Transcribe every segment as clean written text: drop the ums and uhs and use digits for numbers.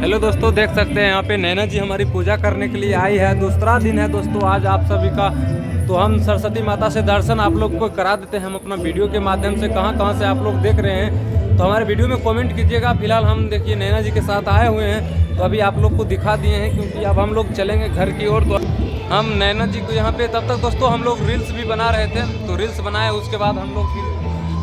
Hello दोस्तों, देख सकते हैं यहाँ पे नैना जी हमारी पूजा करने के लिए आई है। दूसरा दिन है दोस्तों आज आप सभी का। तो हम सरस्वती माता से दर्शन आप लोग को करा देते हैं हम अपना वीडियो के माध्यम से। कहाँ कहाँ से आप लोग देख रहे हैं तो हमारे वीडियो में कमेंट कीजिएगा। फिलहाल हम देखिए नैना जी के साथ आए हुए हैं, तो अभी आप लोग को दिखा दिए हैं क्योंकि अब हम लोग चलेंगे घर की ओर। तो हम नैना जी को यहाँ पे तब तक दोस्तों हम लोग रील्स भी बना रहे थे, तो रील्स बनाए उसके बाद हम लोग फिर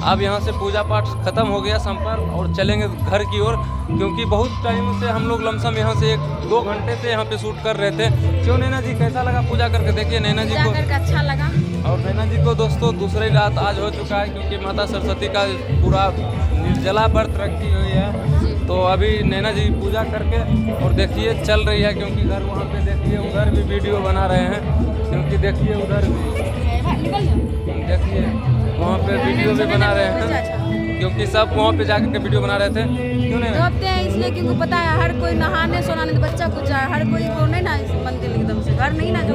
अब यहाँ से पूजा पाठ खत्म हो गया संपर्क और चलेंगे घर की ओर, क्योंकि बहुत टाइम से हम लोग लमसम यहाँ से 1-2 घंटे से यहाँ पे शूट कर रहे थे। क्यों नैना जी, कैसा लगा पूजा करके? देखिए नैना जी को अच्छा लगा। और नैना जी को दोस्तों दूसरी रात आज हो चुका है, क्योंकि माता सरस्वती का पूरा निर्जला व्रत रखी हुई है। तो अभी नैना जी पूजा करके और देखिए चल रही है, क्योंकि घर वहाँ पे देखिए उधर भी वीडियो बना रहे हैं, क्योंकि देखिए उधर देखिए वहाँ पे वीडियो भी बना रहे हैं, क्योंकि सब वहाँ पे जाकर के वीडियो बना रहे थे। क्यों नहीं रोकते हैं इसलिए क्योंकि पता है हर कोई नहाने सोनाने तो बच्चा कुछ जाए, हर कोई को नहीं ना मंदिर एकदम से घर नहीं ना जो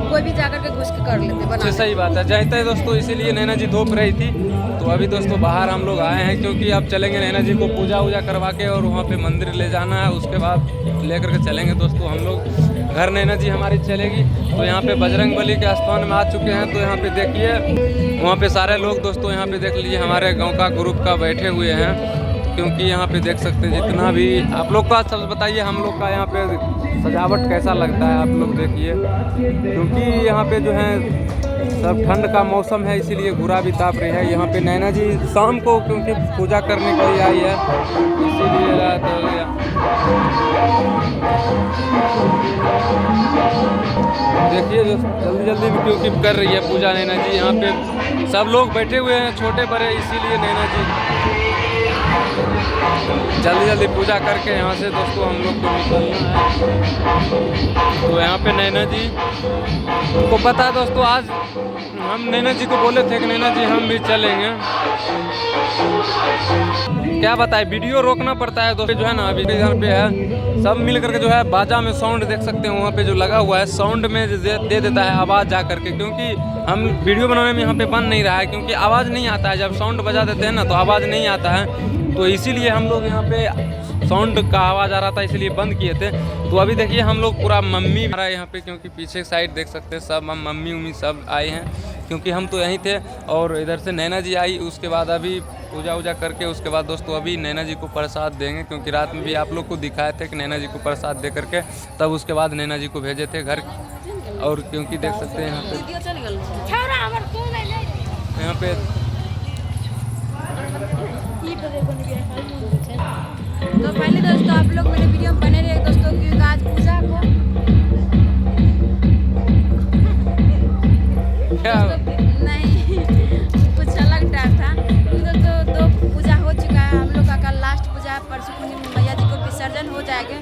कोई भी जाकर के घुस के कर लेते बना। सही बात है, जाते हैं दोस्तों, इसीलिए नैना जी धूप रही थी। तो अभी दोस्तों बाहर हम लोग आए हैं, क्योंकि अब चलेंगे नैना जी को पूजा वूजा करवा के और वहाँ पे मंदिर ले जाना है। उसके बाद लेकर के चलेंगे दोस्तों हम लोग घर। नैना जी हमारी चलेगी। तो यहाँ पे बजरंगबली के स्थान में आ चुके हैं। तो यहाँ पे देखिए वहाँ पे सारे लोग दोस्तों यहाँ पे देख लीजिए हमारे गांव का ग्रुप का बैठे हुए हैं, क्योंकि यहाँ पे देख सकते हैं जितना भी आप लोग का सब बताइए हम लोग का यहाँ पे सजावट कैसा लगता है आप लोग देखिए, क्योंकि यहाँ पे जो है सब ठंड का मौसम है, इसीलिए घुरा भी ताप रही है। यहाँ पे नैना जी शाम को क्योंकि पूजा करने के लिए आई है, इसीलिए रात हो गया। देखिए जल्दी जल्दी भी क्योंकि कर रही है पूजा नैना जी। यहाँ पे सब लोग बैठे हुए हैं छोटे बड़े, इसीलिए नैना जी जल्दी जल्दी पूजा करके यहाँ से दोस्तों हम लोग को निकलना है। तो यहाँ पे नैना जी को पता है दोस्तों, आज हम नैना जी को बोले थे कि नैना जी हम भी चलेंगे। क्या बताए, वीडियो रोकना पड़ता है दोस्तों, जो है ना अभी घर पे है सब मिल करके जो है बाजा में साउंड देख सकते हैं वहाँ पे जो लगा हुआ है, साउंड में दे देता है आवाज़ जा करके, क्योंकि हम वीडियो बनाने में यहाँ पे बन नहीं रहा है, क्योंकि आवाज़ नहीं आता है। जब साउंड बजा देते हैं ना तो आवाज़ नहीं आता है, तो इसीलिए हम लोग यहाँ पे साउंड का आवाज़ आ रहा था इसलिए बंद किए थे। तो अभी देखिए हम लोग पूरा मम्मी आ रहा है यहाँ पे, क्योंकि पीछे साइड देख सकते हैं सब मम्मी उम्मी सब आए हैं, क्योंकि हम तो यहीं थे। और इधर से नैना जी आई, उसके बाद अभी पूजा वूजा करके उसके बाद दोस्तों अभी नैना जी को प्रसाद देंगे, क्योंकि रात में भी आप लोग को दिखाए थे कि नैना जी को प्रसाद दे करके तब उसके बाद नैना जी को भेजे थे घर। और क्योंकि देख सकते हैं यहाँ पे तो पहले दोस्तों आप लोग मेरे वीडियो में बने रहे दोस्तों, क्योंकि आज पूजा को नहीं कुछ अलग टाइप था। दोस्तों 2 पूजा हो चुका है हम लोग का, कल लास्ट पूजा है, परसों पूर्णिमा मैया जी को विसर्जन हो जाएगा।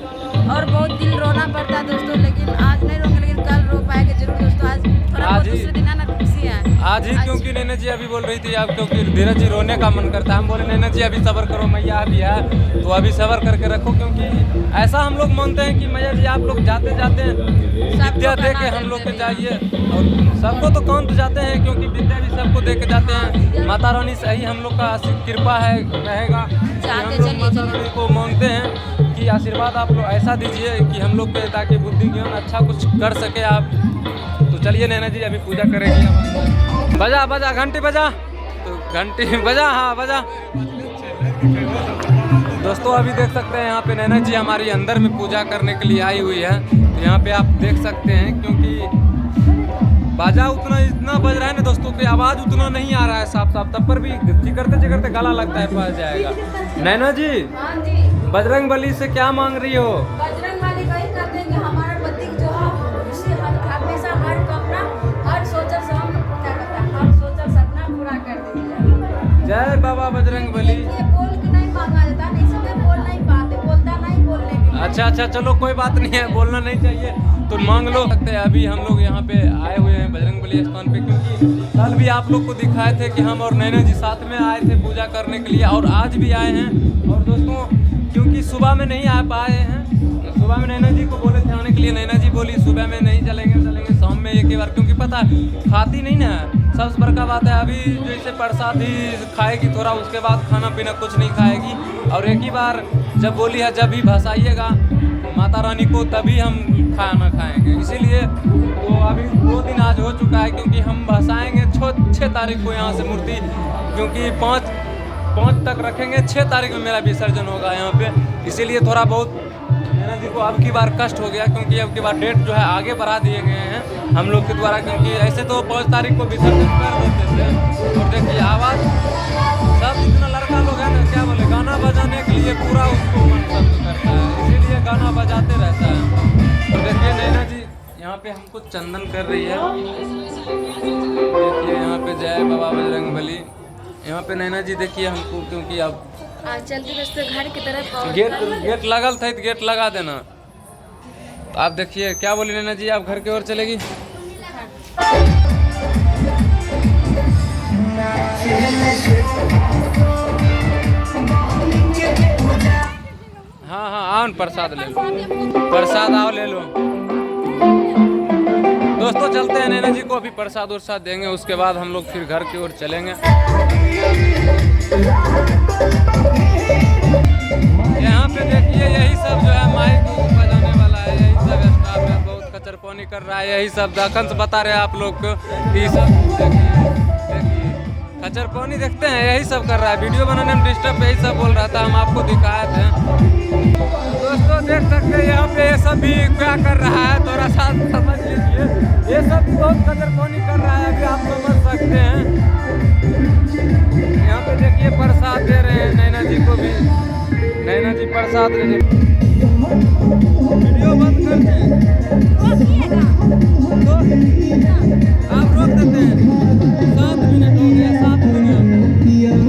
और बहुत दिल रोना पड़ता है दोस्तों, लेकिन आज नहीं रोंगे, लेकिन कल रो पाएंगे जरूर दोस्तों। आज थोड़ा बहुत दूसरे दिन ना खुशी है आज ही, क्योंकि नैना जी अभी बोल रही थी अब, क्योंकि धीरज जी रोने का मन करता है। हम बोले नैना जी अभी सब्र करो, मैया अभी है तो अभी सब्र करके रखो, क्योंकि ऐसा हम लोग मानते हैं कि मैया जी आप लोग जाते जाते विद्या दे के हम लोग के जाइए, और सबको तो कौन तो जाते हैं, क्योंकि विद्या भी सबको दे के जाते हैं। माता रानी से ही हम लोग का कृपा है रहेगा। माता रानी को मांगते हैं कि आशीर्वाद आप लोग ऐसा दीजिए कि हम लोग के ताकि बुद्धि ज्ञान अच्छा कुछ कर सके आप। तो चलिए नैना जी अभी पूजा करेंगे। बजा बजा घंटी बजा, तो घंटी बजा, हाँ बजा। दोस्तों अभी देख सकते हैं यहाँ पे नैना जी हमारी अंदर में पूजा करने के लिए आई हुई है। तो यहाँ पे आप देख सकते हैं, क्योंकि बाजा इतना बज रहा है ना दोस्तों कि आवाज़ उतना नहीं आ रहा है साफ साफ, तब पर भी चिकरते गला लगता है बज जाएगा। नैना जी बजरंगबली से क्या मांग रही हो? बजरंगबली वही करते हैं कि हमारा पति जो है हमेशा हर कपड़ा हर सोचल से हम पूजा करता है, हर सोचल सपना पूरा कर दीजिए। जय बाबा बजरंगबली। बोल के नहीं मांगा जाता, नहीं सब बोल नहीं पाते, बोलता नहीं बोलने के। अच्छा चलो कोई बात नहीं है, बोलना नहीं चाहिए तो मांग लो सकते हैं। अभी हम लोग यहाँ पे आए हुए हैं बजरंगबली स्थान पे, क्योंकि कल भी आप लोग को दिखाए थे कि हम और नैना जी साथ में आए थे पूजा करने के लिए, और आज भी आए हैं। और दोस्तों क्योंकि सुबह में नहीं आ पाए हैं, सुबह में नैना जी को बोले थे आने के लिए, नैना जी बोली सुबह में नहीं चलेंगे शाम में एक ही बार, क्योंकि पता खाती नहीं ना, सबसे बड़का बात है। अभी जैसे प्रसाद ही खाएगी थोड़ा, उसके बाद खाना पीना कुछ नहीं खाएगी, और एक ही बार जब बोली है जब भी भसाइएगा माता रानी को, तभी हम खाना खाएंगे। इसीलिए तो अभी 2 दिन आज हो चुका है, क्योंकि हम भसाएंगे 6 तारीख को यहाँ से मूर्ति, क्योंकि 5 तक रखेंगे, 6 तारीख में मेरा विसर्जन होगा यहाँ पे। इसीलिए थोड़ा बहुत नैना जी को अब की बार कष्ट हो गया, क्योंकि अब की बार डेट जो है आगे बढ़ा दिए गए हैं हम लोग के द्वारा, क्योंकि ऐसे तो 5 तारीख को विसर्जन कर देते थे। और देखिए आवाज़ सब इतना लड़का लोग है ना, क्या बोले, गाना बजाने के लिए पूरा उसको मन पसंद करता है, इसीलिए गाना बजाते रहता है। और देखिए नैना जी यहाँ पे हमको चंदन कर रही है। देखिए यहाँ पे जय बाबा बजरंगबली। यहाँ पे नैना जी देखिए हमको, क्योंकि अब चलते रास्ते घर की तरफ गेट लगल था तो गेट लगा देना। तो आप देखिए क्या बोली नैना जी, आप घर की ओर चलेगी। हाँ हाँ आओ न, प्रसाद ले लो, प्रसाद आओ ले लो। दोस्तों चलते हैं, नैना जी को अभी प्रसाद उरसाद देंगे, उसके बाद हम लोग फिर घर की ओर चलेंगे। यहाँ पे देखिए यही सब जो है माइक बजाने वाला है, यही सब स्टाफ है, बहुत कचरपौनी कर रहा है, यही सब दखन से बता रहे हैं आप लोग को। ये सब देखिए कचरपौनी देखते हैं, यही सब कर रहा है, वीडियो बनाने में डिस्टर्ब यही सब बोल रहा था, हम आपको दिखाए थे। दोस्तों देख सकते हैं यहाँ पे ये सब भी क्या कर रहा है, थोड़ा सा समझ लीजिए, ये सब भी बहुत कचरपौनी कर रहा है, अभी आप समझ सकते हैं। यहाँ पे देखिए प्रसाद दे रहे हैं नैना जी को भी, नैना जी प्रसाद ले वीडियो बंद कर दें तो आप रोक देते हैं। 7 मिनट हो गया, 7 मिनट हो गया।